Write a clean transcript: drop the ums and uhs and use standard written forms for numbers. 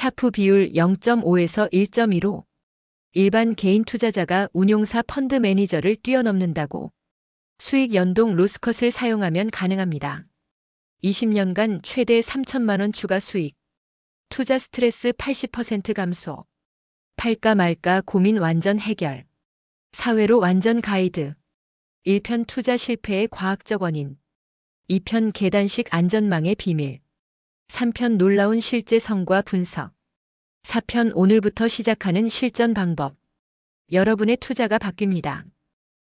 샤프 비율 0.5에서 1.15. 일반 개인 투자자가 운용사 펀드 매니저를 뛰어넘는다고. 수익 연동 로스컷을 사용하면 가능합니다. 20년간 최대 3천만 원 추가 수익. 투자 스트레스 80% 감소. 팔까 말까 고민 완전 해결. 사회로 완전 가이드. 1편 투자 실패의 과학적 원인. 2편 계단식 안전망의 비밀. 3편 놀라운 실제 성과 분석. 4편 오늘부터 시작하는 실전 방법. 여러분의 투자가 바뀝니다.